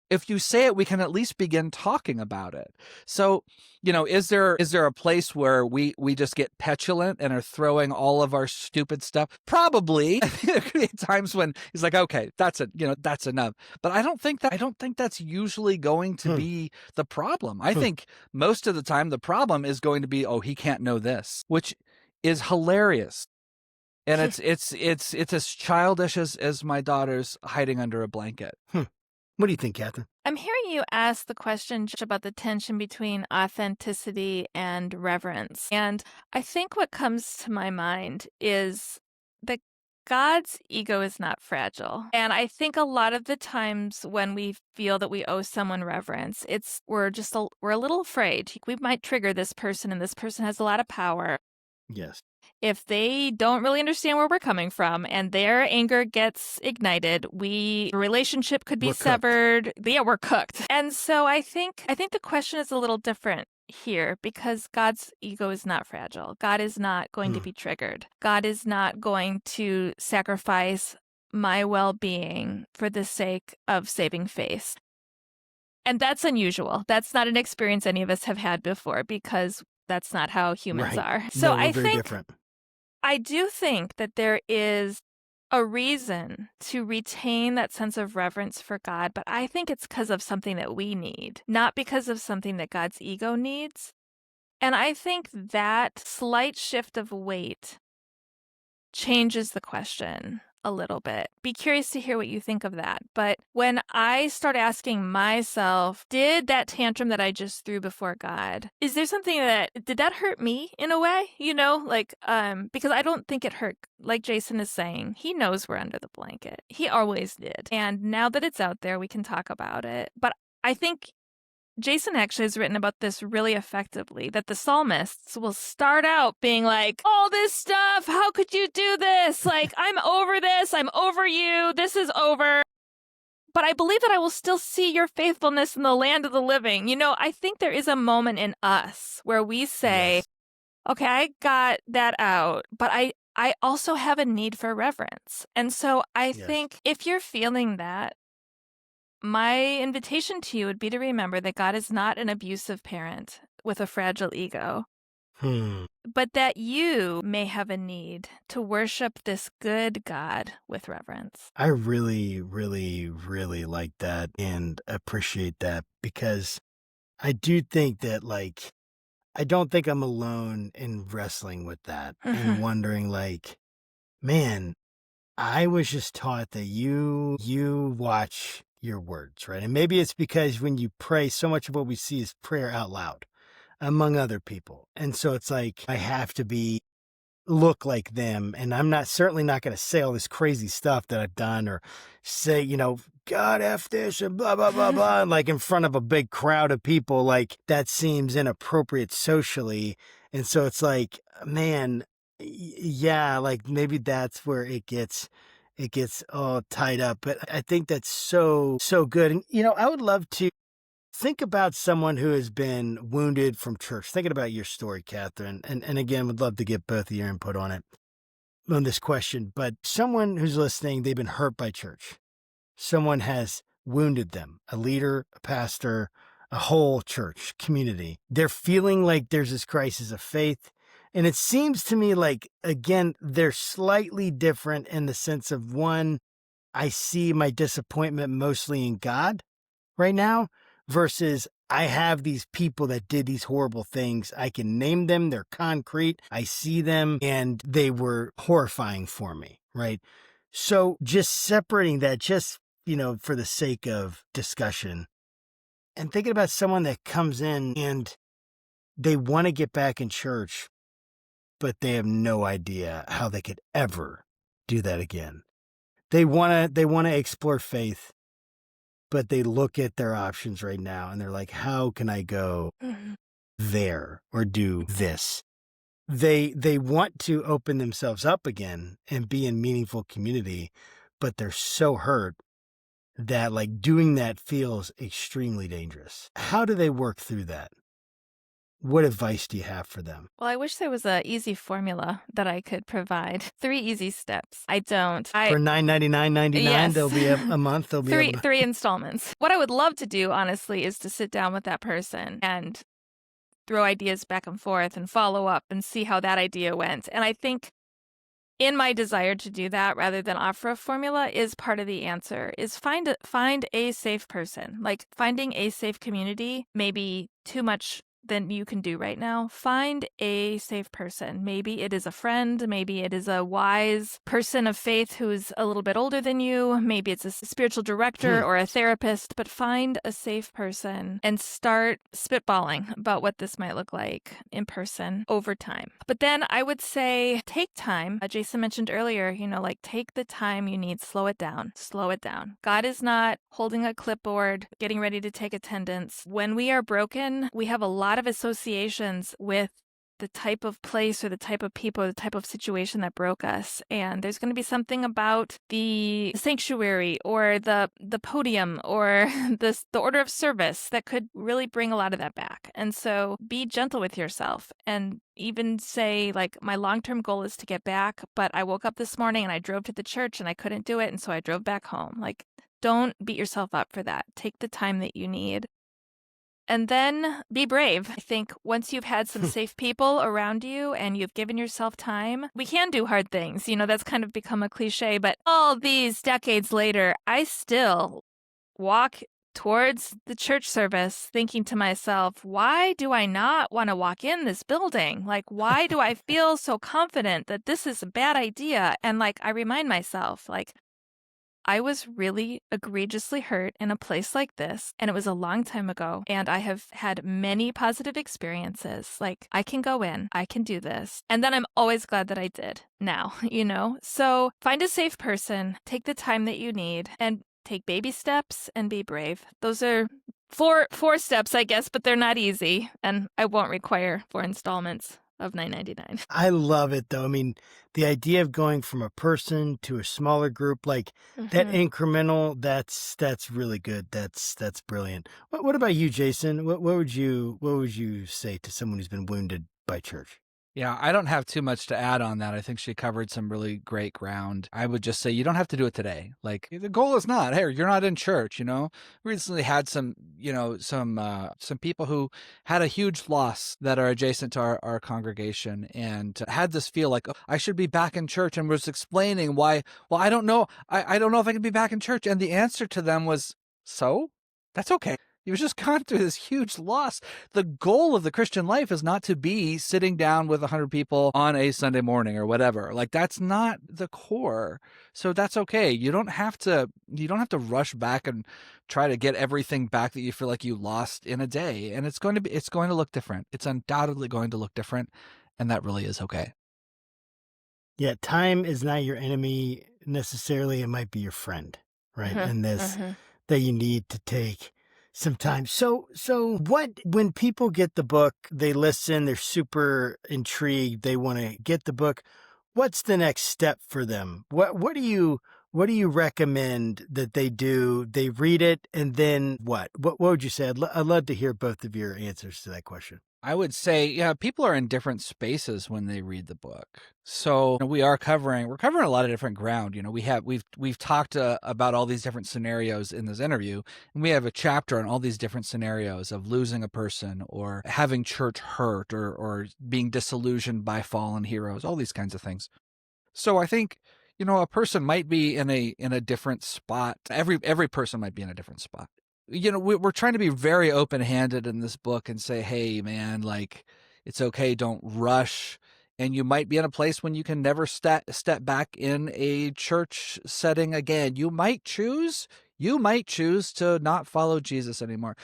If you say it, we can at least begin talking about it. So, is there a place where we just get petulant and are throwing all of our stupid stuff? Probably. There could be times when he's like, okay, that's it, that's enough. But I don't think that's usually going to be the problem. I think most of the time the problem is going to be, oh, he can't know this, which is hilarious. And it's as childish as my daughter's hiding under a blanket. What do you think, Catherine? I'm hearing you ask the question about the tension between authenticity and reverence. And I think what comes to my mind is that God's ego is not fragile. And I think a lot of the times when we feel that we owe someone reverence, we're a little afraid. We might trigger this person, and this person has a lot of power. Yes. If they don't really understand where we're coming from and their anger gets ignited, the relationship could be severed. Yeah, we're cooked. And so I think the question is a little different here, because God's ego is not fragile. God is not going to be triggered. God is not going to sacrifice my well-being for the sake of saving face. And that's unusual. That's not an experience any of us have had before, because that's not how humans are. So I think I do think that there is a reason to retain that sense of reverence for God, but I think it's because of something that we need, not because of something that God's ego needs. And I think that slight shift of weight changes the question a little bit. Be curious to hear what you think of that. But when I start asking myself, did that tantrum that I just threw before God, is there something did that hurt me in a way? Because I don't think it hurt. Like Jason is saying, he knows we're under the blanket. He always did. And now that it's out there, we can talk about it. But I think Jason actually has written about this really effectively, that the psalmists will start out being like, all this stuff, how could you do this? Like, I'm over this, I'm over you, this is over. But I believe that I will still see your faithfulness in the land of the living. I think there is a moment in us where we say, okay, I got that out, but I also have a need for reverence. And so I think if you're feeling that, my invitation to you would be to remember that God is not an abusive parent with a fragile ego. Hmm. but that you may have a need to worship this good God with reverence. I really, really, really like that and appreciate that because I do think that, like, I don't think I'm alone in wrestling with that and Mhm. wondering, like, man, I was just taught that you watch your words, right? And maybe it's because when you pray, so much of what we see is prayer out loud among other people. And so it's like I have to look like them, and I'm not certainly not going to say all this crazy stuff that I've done or say, God F this and blah blah blah blah, and like in front of a big crowd of people, like that seems inappropriate socially. And so it's like, man, yeah, like maybe that's where it gets all tied up. But I think that's so good. And I would love to think about someone who has been wounded from church. Thinking about your story, Catherine, and again, would love to get both of your input on it, on this question. But someone who's listening, they've been hurt by church. Someone has wounded them, a leader, a pastor, a whole church community. They're feeling like there's this crisis of faith. And it seems to me like, again, they're slightly different in the sense of one, I see my disappointment mostly in God right now versus I have these people that did these horrible things. I can name them, they're concrete. I see them and they were horrifying for me, right? So just separating that, just, for the sake of discussion and thinking about someone that comes in and they want to get back in church, but they have no idea how they could ever do that again. They want to explore faith, but they look at their options right now and they're like, how can I go Mhm. there or do this? They want to open themselves up again and be in meaningful community, but they're so hurt that like doing that feels extremely dangerous. How do they work through that? What advice do you have for them? Well, I wish there was a easy formula that I could provide. 3 easy steps. I don't. For $9.99.99, Yes. there'll be a month they'll be able to. Three installments. What I would love to do, honestly, is to sit down with that person and throw ideas back and forth and follow up and see how that idea went. And I think in my desire to do that rather than offer a formula is part of the answer is find a safe person. Like finding a safe community may be too much than you can do right now. Find a safe person. Maybe it is a friend, maybe it is a wise person of faith who's a little bit older than you, maybe it's a spiritual director or a therapist, but find a safe person and start spitballing about what this might look like in person over time. But then I would say take time. Jason mentioned earlier, like take the time you need, slow it down, slow it down. God is not holding a clipboard, getting ready to take attendance. When we are broken, we have a lot of associations with the type of place or the type of people or the type of situation that broke us. And there's going to be something about the sanctuary or the podium or the order of service that could really bring a lot of that back. And so be gentle with yourself and even say, like, my long-term goal is to get back, but I woke up this morning and I drove to the church and I couldn't do it. And so I drove back home. Like, don't beat yourself up for that. Take the time that you need. And then be brave. I think once you've had some safe people around you and you've given yourself time, we can do hard things. That's kind of become a cliche, but all these decades later, I still walk towards the church service thinking to myself, why do I not want to walk in this building? Like, why do I feel so confident that this is a bad idea? And like, I remind myself, like, I was really egregiously hurt in a place like this, and it was a long time ago, and I have had many positive experiences. Like, I can go in, I can do this. And then I'm always glad that I did now, So find a safe person, take the time that you need, and take baby steps and be brave. Those are four steps, I guess, but they're not easy, and I won't require 4 installments of $9.99. I love it though. I mean, the idea of going from a person to a smaller group, like that incremental, that's really good. That's brilliant. What about you, Jason? What would you say to someone who's been wounded by church? Yeah, I don't have too much to add on that. I think she covered some really great ground. I would just say you don't have to do it today. Like the goal is not, hey, you're not in church, you know. We recently had some, some people who had a huge loss that are adjacent to our congregation and had this feel like, oh, I should be back in church, and was explaining why, well, I don't know. I don't know if I can be back in church. And the answer to them was, so? That's okay. You've just gone through this huge loss. The goal of the Christian life is not to be sitting down with 100 people on a Sunday morning or whatever. Like, that's not the core. So that's okay. You don't have to rush back and try to get everything back that you feel like you lost in a day. And it's going to look different. It's undoubtedly going to look different. And that really is okay. Yeah, time is not your enemy necessarily. It might be your friend, right? And this that you need to take some time. So what, when people get the book, they listen, they're super intrigued, they want to get the book, what's the next step for them? What do you recommend that they do? They read it, and then what would you say? I'd love to hear both of your answers to that question. I would say, yeah, people are in different spaces when they read the book. So we're covering a lot of different ground. You know, we've talked about all these different scenarios in this interview, and we have a chapter on all these different scenarios of losing a person, or having church hurt, or being disillusioned by fallen heroes, all these kinds of things. So I think, a person might be in a different spot. Every person might be in a different spot. We're trying to be very open-handed in this book and say, hey, man, like, it's okay. Don't rush. And you might be in a place when you can never step back in a church setting again. You might choose to not follow Jesus anymore.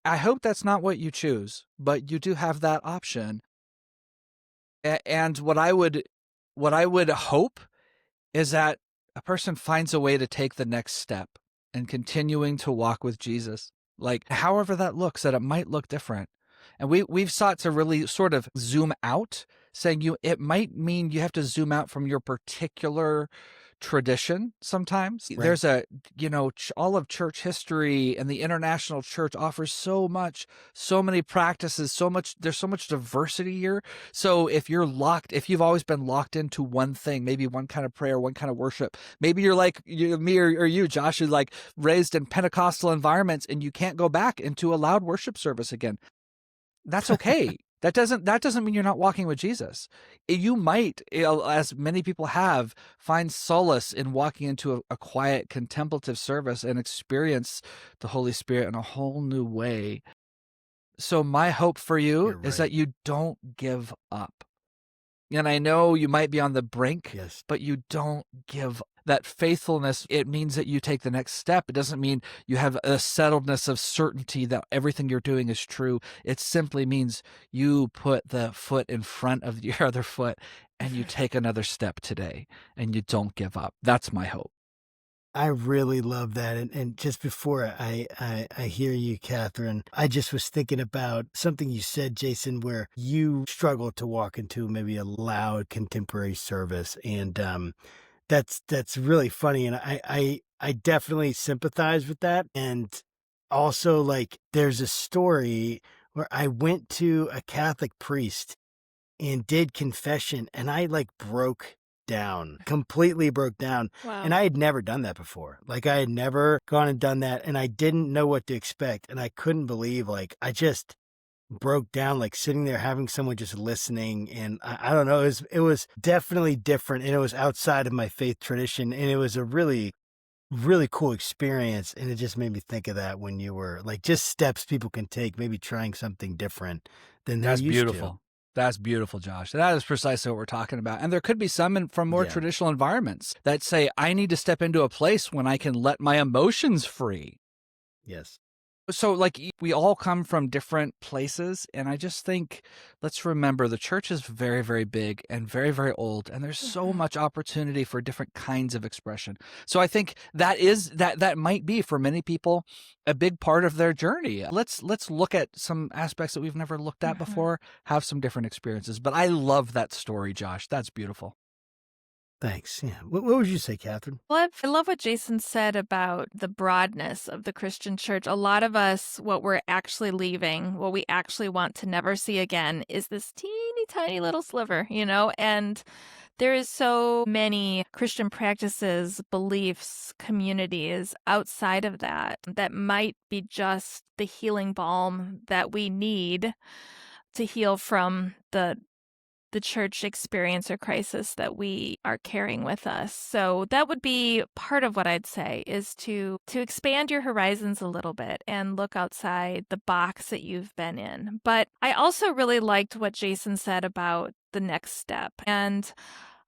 I hope that's not what you choose, but you do have that option. And what I would hope is that a person finds a way to take the next step and continuing to walk with Jesus, like however that looks, that it might look different. And we've sought to really sort of zoom out, saying it might mean you have to zoom out from your particular tradition sometimes. Right. There's all of church history, and the international church offers so many practices, there's so much diversity here. So if you've always been locked into one thing, maybe one kind of prayer, one kind of worship, maybe you're like me or you, Josh, who's like raised in Pentecostal environments, and you can't go back into a loud worship service again. That's okay. That doesn't mean you're not walking with Jesus. You might, as many people have, find solace in walking into a quiet, contemplative service and experience the Holy Spirit in a whole new way. So my hope for you is that you don't give up. And I know you might be on the brink, yes, but you don't give up. That faithfulness, it means that you take the next step. It doesn't mean you have a settledness of certainty that everything you're doing is true. It simply means you put the foot in front of your other foot, and you take another step today, and you don't give up. That's my hope. I really love that. And just before I hear you, Catherine, I just was thinking about something you said, Jason, where you struggle to walk into maybe a loud contemporary service. And that's really funny. And I definitely sympathize with that. And also, like, there's a story where I went to a Catholic priest and did confession, and I completely broke down. Wow. And I had never done that before. Like, I had never gone and done that, and I didn't know what to expect. And I couldn't believe, like, I just broke down, like sitting there having someone just listening. And I don't know, it was definitely different, and it was outside of my faith tradition, and it was a really, really cool experience. And it just made me think of that when you were like, just steps people can take, maybe trying something different than they're That's used beautiful. to. That's beautiful, Josh. That is precisely what we're talking about. And there could be some from more traditional environments that say, I need to step into a place when I can let my emotions free. Yes. So, like, we all come from different places, and I just think, let's remember, the church is very, very big and very, very old, and there's so much opportunity for different kinds of expression. So I think that might be, for many people, a big part of their journey. Let's look at some aspects that we've never looked at before, have some different experiences. But I love that story, Josh. That's beautiful. Thanks. Yeah. What would you say, Catherine? Well, I love what Jason said about the broadness of the Christian church. A lot of us, what we're actually leaving, what we actually want to never see again, is this teeny tiny little sliver, and there is so many Christian practices, beliefs, communities outside of that might be just the healing balm that we need to heal from the church experience or crisis that we are carrying with us. So that would be part of what I'd say, is to expand your horizons a little bit and look outside the box that you've been in. But I also really liked what Jason said about the next step. And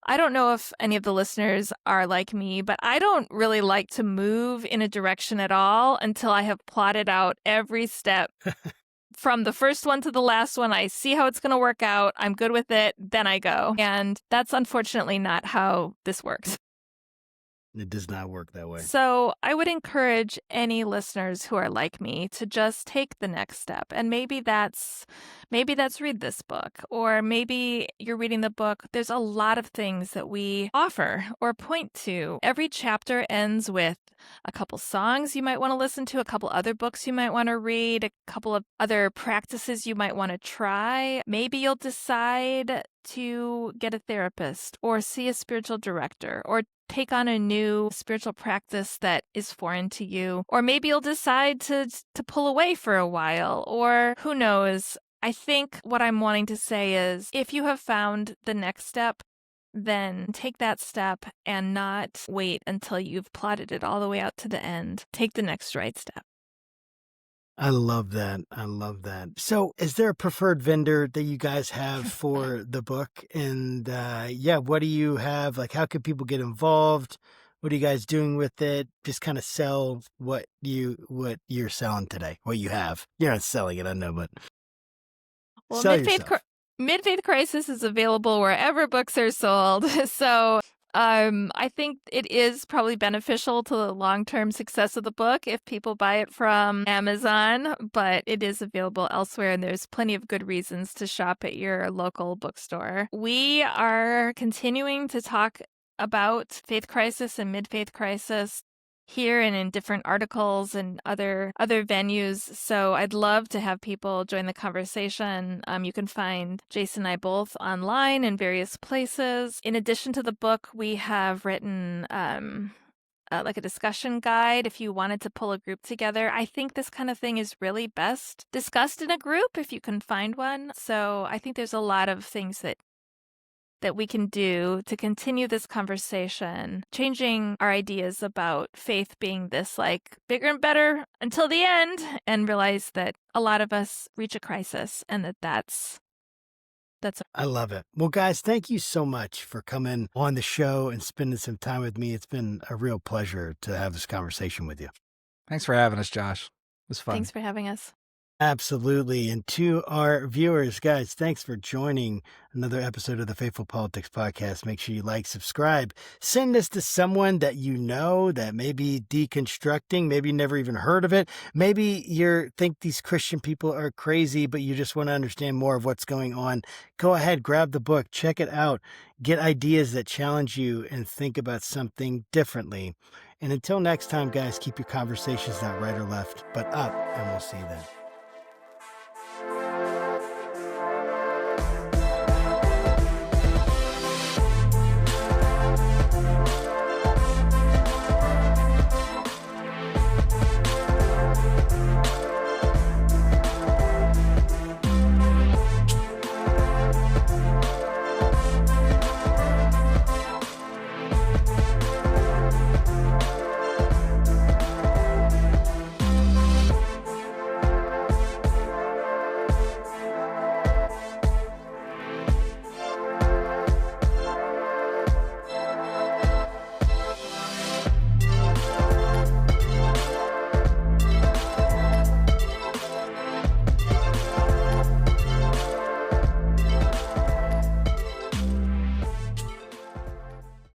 I don't know if any of the listeners are like me, but I don't really like to move in a direction at all until I have plotted out every step. From the first one to the last one, I see how it's going to work out. I'm good with it. Then I go. And that's unfortunately not how this works. It does not work that way. So I would encourage any listeners who are like me to just take the next step. And maybe that's read this book, or maybe you're reading the book. There's a lot of things that we offer or point to. Every chapter ends with a couple songs you might want to listen to, a couple other books you might want to read, a couple of other practices you might want to try. Maybe you'll decide to get a therapist or see a spiritual director or take on a new spiritual practice that is foreign to you. Or maybe you'll decide to pull away for a while, or who knows. I think what I'm wanting to say is, if you have found the next step, then take that step and not wait until you've plotted it all the way out to the end. Take the next right step. I love that. I love that. So is there a preferred vendor that you guys have for the book? And what do you have? Like, how can people get involved? What are you guys doing with it? Just kind of sell what you're selling today, what you have. You're not selling it, I know, but well, sell yourself. Mid-Faith Crisis is available wherever books are sold. So I think it is probably beneficial to the long-term success of the book if people buy it from Amazon, but it is available elsewhere, and there's plenty of good reasons to shop at your local bookstore. We are continuing to talk about Faith Crisis and Mid-Faith Crisis here and in different articles and other venues. So I'd love to have people join the conversation. You can find Jason and I both online in various places. In addition to the book, we have written like a discussion guide if you wanted to pull a group together. I think this kind of thing is really best discussed in a group if you can find one. So I think there's a lot of things that we can do to continue this conversation, changing our ideas about faith being this like bigger and better until the end, and realize that a lot of us reach a crisis, and that's I love it. Well, guys, thank you so much for coming on the show and spending some time with me. It's been a real pleasure to have this conversation with you. Thanks for having us, Josh. It was fun. Thanks for having us. Absolutely. And to our viewers, guys, thanks for joining another episode of the Faithful Politics Podcast. Make sure you like, subscribe, send this to someone that you know that may be deconstructing. Maybe you never even heard of it. Maybe you think these Christian people are crazy, but you just want to understand more of what's going on. Go ahead, grab the book, check it out, get ideas that challenge you and think about something differently. And until next time, guys, keep your conversations not right or left, but up, and we'll see you then.